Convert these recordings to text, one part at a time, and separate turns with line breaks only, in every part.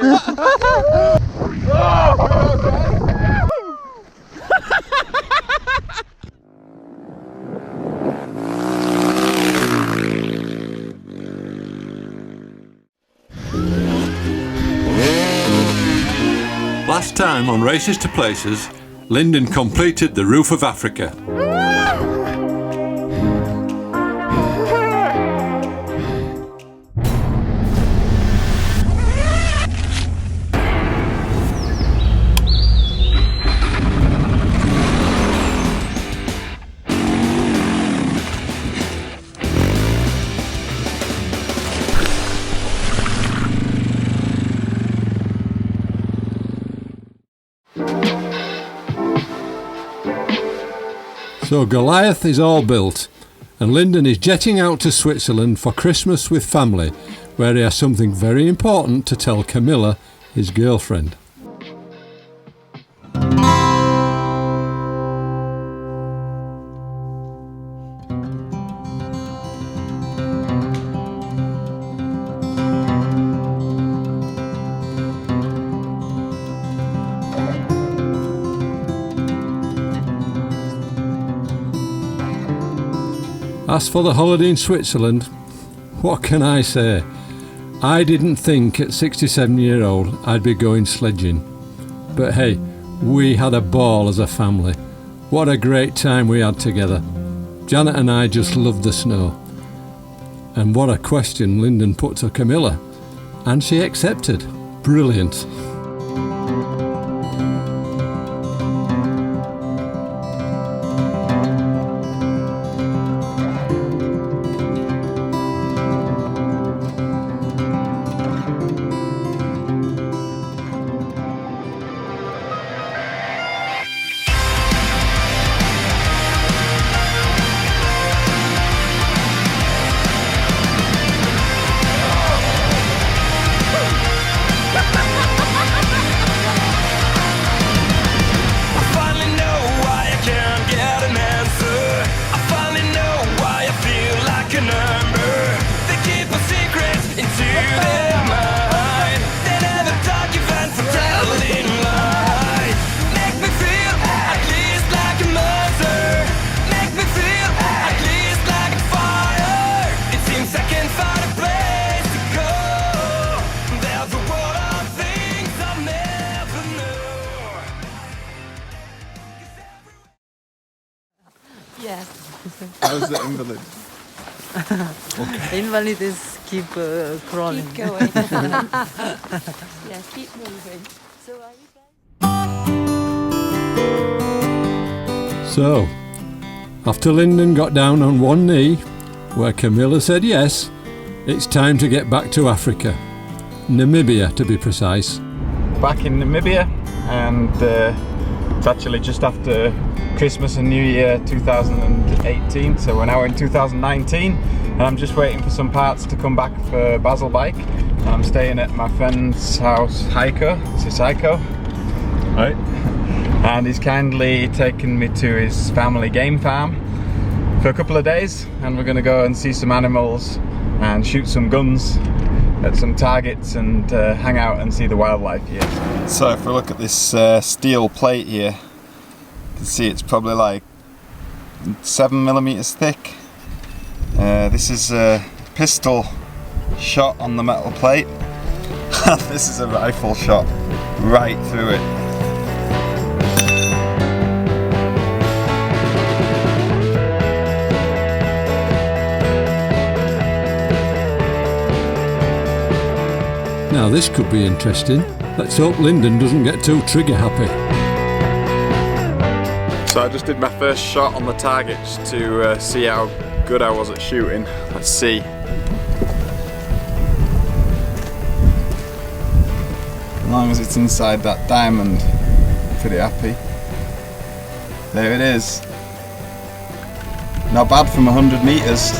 Last time on Races to Places, Lyndon completed the roof of Africa. So Goliath is all built, and Lyndon is jetting out to Switzerland for Christmas with family, where he has something very important to tell Camilla, his girlfriend. As for the holiday in Switzerland, what can I say? I didn't think at 67-year-old I'd be going sledging. But hey, we had a ball as a family. What a great time we had together. Janet and I just loved the snow. And what a question Lyndon put to Camilla. And she accepted. Brilliant.
Yes.
How's the invalid?
Okay. Invalid is keep crawling.
Keep going. Yeah, keep moving. So are you guys?
So, after Lyndon got down on one knee, where Camilla said yes, it's time to get back to Africa. Namibia, to be precise.
Back in Namibia, and it's actually just after Christmas and New Year 2018, so we're now in 2019, and I'm just waiting for some parts to come back for Basel Bike. I'm staying at my friend's house, Heiko. This is Heiko, right? And he's kindly taken me to his family game farm for a couple of days, and we're going to go and see some animals and shoot some guns at some targets and hang out and see the wildlife here. So if we look at this steel plate here, you can see it's probably like 7mm thick. This is a pistol shot on the metal plate. This is a rifle shot right through it.
Now this could be interesting. Let's hope Lyndon doesn't get too trigger happy.
So I just did my first shot on the target just to see how good I was at shooting. Let's see. As long as it's inside that diamond, I'm pretty happy. There it is. Not bad from 100 meters.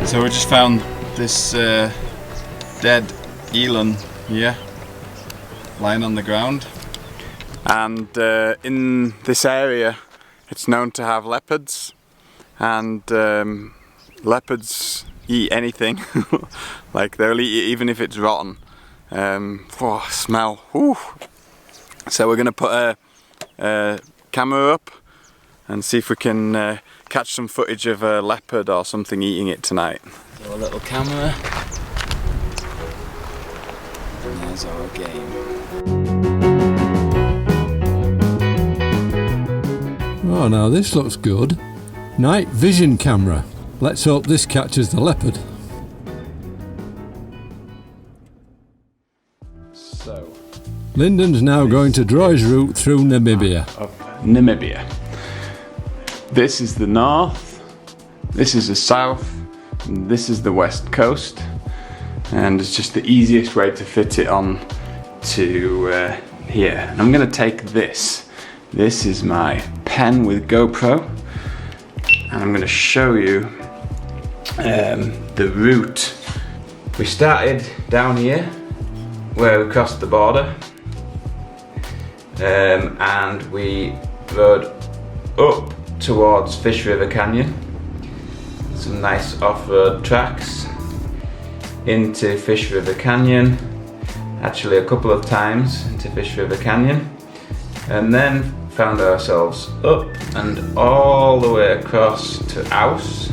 So we just found this dead eland here, lying on the ground. And in this area, it's known to have leopards. and leopards eat anything. Like they'll eat it even if it's rotten. Oh, smell. Whew. So we're gonna put a camera up and see if we can catch some footage of a leopard or something eating it tonight. So a little camera. And there's our game.
Oh, now this looks good. Night vision camera. Let's hope this catches the leopard.
So,
Lyndon's now going to draw his route through Namibia.
Of Namibia. This is the north, this is the south, and this is the west coast. And it's just the easiest way to fit it on to here. And I'm going to take this. This is my pen with GoPro, and I'm going to show you the route. We started down here where we crossed the border, and we rode up towards Fish River Canyon. Some nice off-road tracks into Fish River Canyon, actually a couple of times into Fish River Canyon, and then found ourselves up and all the way across to Aus.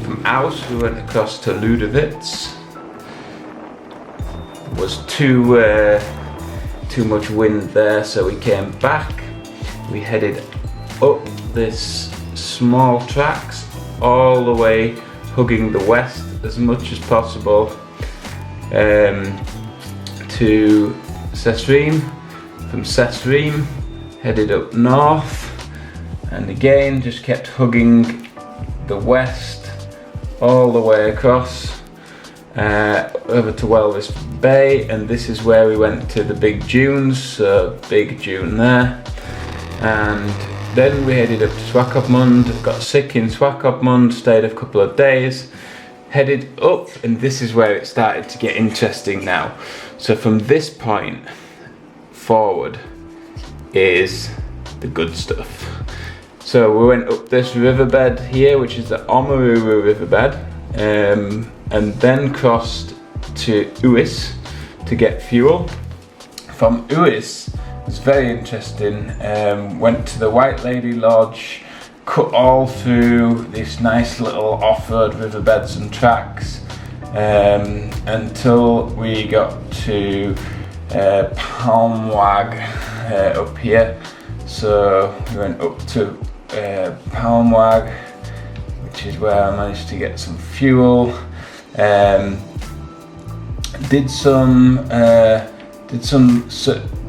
From Aus we went across to Ludovitz. Was too much wind there, so we came back. We headed up this small tracks all the way, hugging the west as much as possible, to Sesrim. From Sesrim headed up north, and again just kept hugging the west all the way across over to Walvis Bay, and this is where we went to the big dunes, so big dune there. And then we headed up to Swakopmund, got sick in Swakopmund, stayed a couple of days, headed up, and this is where it started to get interesting now. So from this point forward is the good stuff. So we went up this riverbed here, which is the Omaruru riverbed, and then crossed to Uis to get fuel. From Uis, it was very interesting, went to the White Lady Lodge, cut all through this nice little off-road riverbeds and tracks, until we got to Palmwag up here. So we went up to Palmwag, which is where I managed to get some fuel. Did some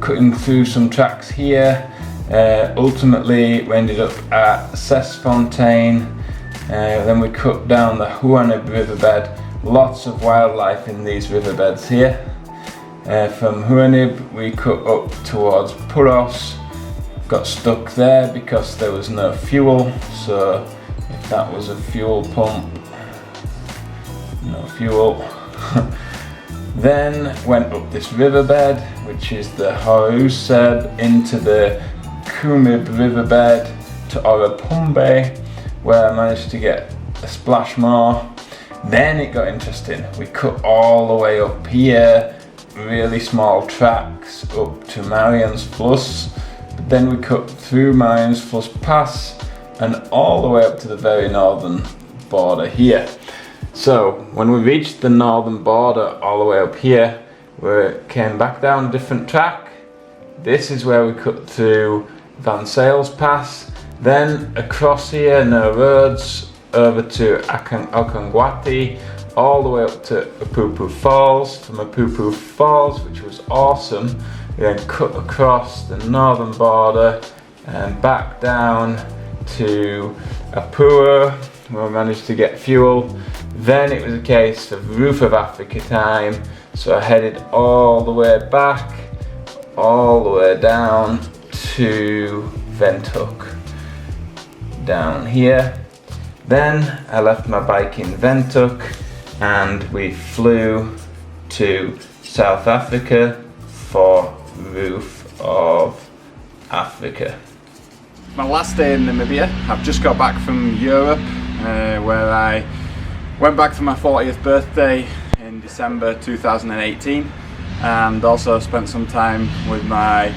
cutting through some tracks here. Ultimately we ended up at Sesfontein. Then we cut down the Huanib riverbed. Lots of wildlife in these riverbeds here. From Huanib we cut up towards Puros. Got stuck there because there was no fuel, so if that was a fuel pump, no fuel. Then went up this riverbed, which is the Horuseb, into the Kumib riverbed to Orapumbe, where I managed to get a splash more. Then it got interesting. We cut all the way up here, really small tracks up to Marians Fluss. But then we cut through Marians Fluss Pass and all the way up to the very northern border here. So when we reached the northern border all the way up here, we came back down a different track. This is where we cut through Van Sales Pass, then across here, no roads, over to Okangwati, all the way up to Apupu Falls. From Apupu Falls, which was awesome, we then cut across the northern border and back down to Apua, where we managed to get fuel. Then it was a case of Roof of Africa time, so I headed all the way back, all the way down to Windhoek, down here. Then I left my bike in Windhoek and we flew to South Africa for Roof of Africa. My last day in Namibia. I've just got back from Europe where I went back for my 40th birthday in December 2018, and also spent some time with my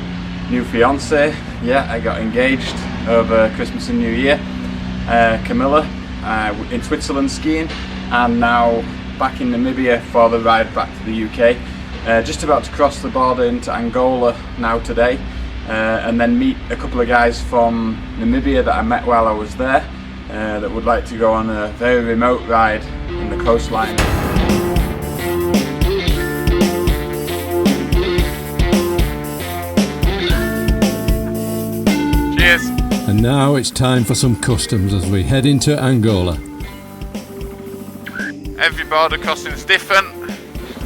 new fiance. Yeah, I got engaged over Christmas and New Year. Camilla, in Switzerland skiing, and now back in Namibia for the ride back to the UK. Just about to cross the border into Angola now today, and then meet a couple of guys from Namibia that I met while I was there, that would like to go on a very remote ride in the coastline. Cheers!
And now it's time for some customs as we head into Angola.
Every border crossing is different,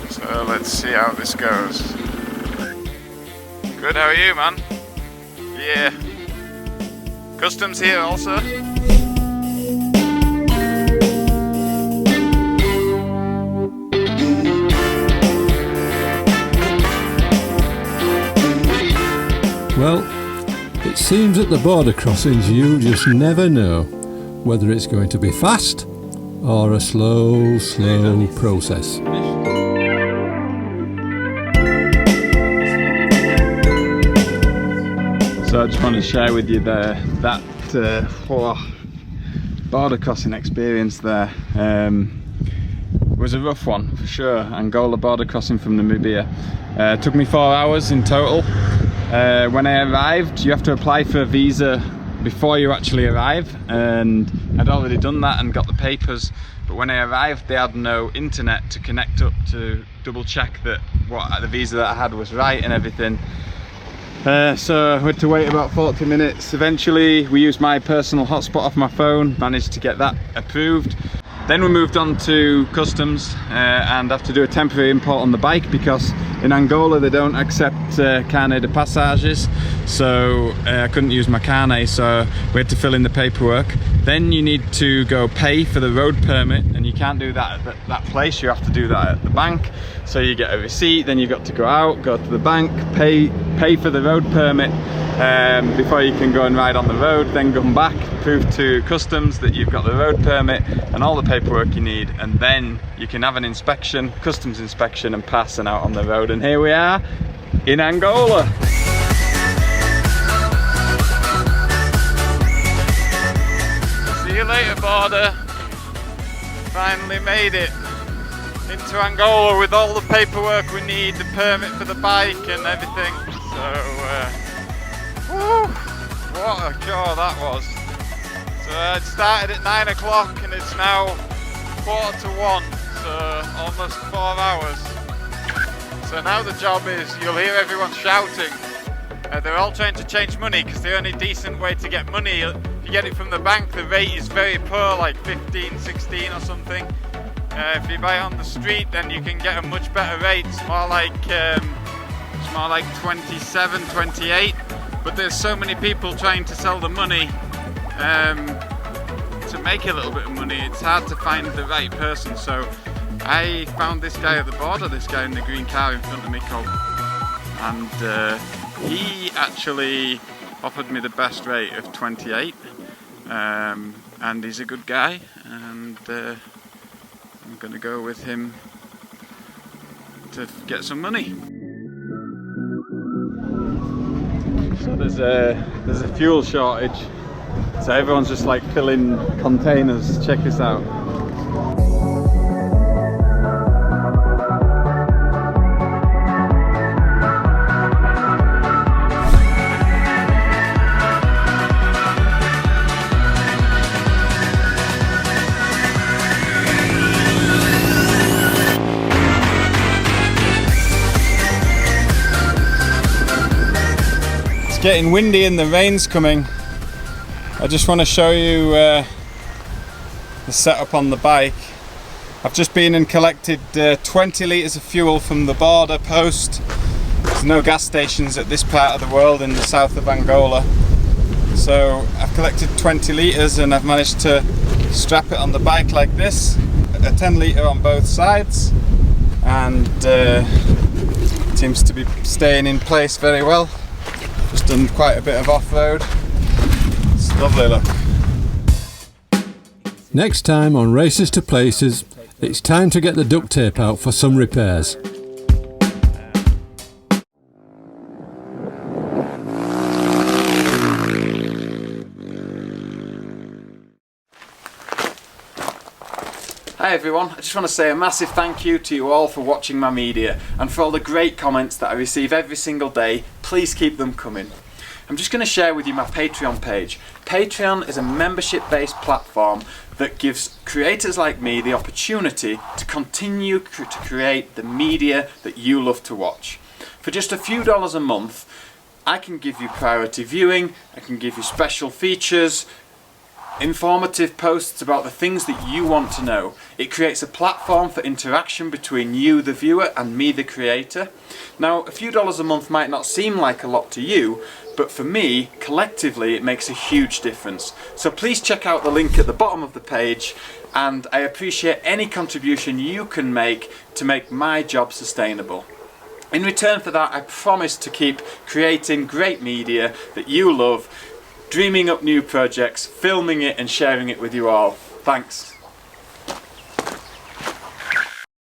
so let's see how this goes. Good, how are you, man? Yeah. Customs here also.
Well, it seems at the border crossings you just never know whether it's going to be fast or a slow process.
So I just want to share with you that border crossing experience there. Was a rough one for sure. Angola border crossing from Namibia. Took me 4 hours in total. When I arrived, you have to apply for a visa before you actually arrive, and I'd already done that and got the papers, but when I arrived they had no internet to connect up to double check that the visa that I had was right and everything. So I had to wait about 40 minutes. Eventually we used my personal hotspot off my phone, managed to get that approved. Then we moved on to customs and have to do a temporary import on the bike, because in Angola they don't accept carnet de passages, so I couldn't use my carnet, so we had to fill in the paperwork. Then you need to go pay for the road permit, and you can't do that at that place, you have to do that at the bank. So you get a receipt, then you've got to go out, go to the bank, pay for the road permit before you can go and ride on the road, then come back, prove to customs that you've got the road permit and all the paperwork you need, and then you can have an inspection, customs inspection, and pass and out on the road. And here we are in Angola. See you later, border. Finally made it into Angola with all the paperwork we need, the permit for the bike and everything. So, whew, what a chore that was. So it started at 9 o'clock and it's now 1:45, so almost 4 hours. So now the job is, you'll hear everyone shouting. They're all trying to change money, because the only decent way to get money, if you get it from the bank, the rate is very poor, like 15, 16 or something. If you buy it on the street, then you can get a much better rate. It's more like 27, 28. But there's so many people trying to sell the money to make a little bit of money. It's hard to find the right person. So I found this guy at the border, this guy in the green car in front of me called, and he actually offered me the best rate of 28, and he's a good guy, and I'm going to go with him to get some money. So there's a fuel shortage, so everyone's just like filling containers. Check this out. Getting windy and the rain's coming. I just want to show you the setup on the bike. I've just been and collected 20 litres of fuel from the border post. There's no gas stations at this part of the world in the south of Angola. So I've collected 20 litres and I've managed to strap it on the bike like this. A 10 litre on both sides, and it seems to be staying in place very well. Just done quite a bit of off-road. It's lovely, look.
Next time on Races to Places, it's time to get the duct tape out for some repairs.
Hi everyone, I just want to say a massive thank you to you all for watching my media and for all the great comments that I receive every single day. Please keep them coming. I'm just going to share with you my Patreon page. Patreon is a membership-based platform that gives creators like me the opportunity to continue to create the media that you love to watch. For just a few dollars a month, I can give you priority viewing, I can give you special features, informative posts about the things that you want to know. It creates a platform for interaction between you, the viewer, and me, the creator. Now, a few dollars a month might not seem like a lot to you, but for me, collectively, it makes a huge difference. So please check out the link at the bottom of the page, and I appreciate any contribution you can make to make my job sustainable. In return for that, I promise to keep creating great media that you love, dreaming up new projects, filming it and sharing it with you all. Thanks.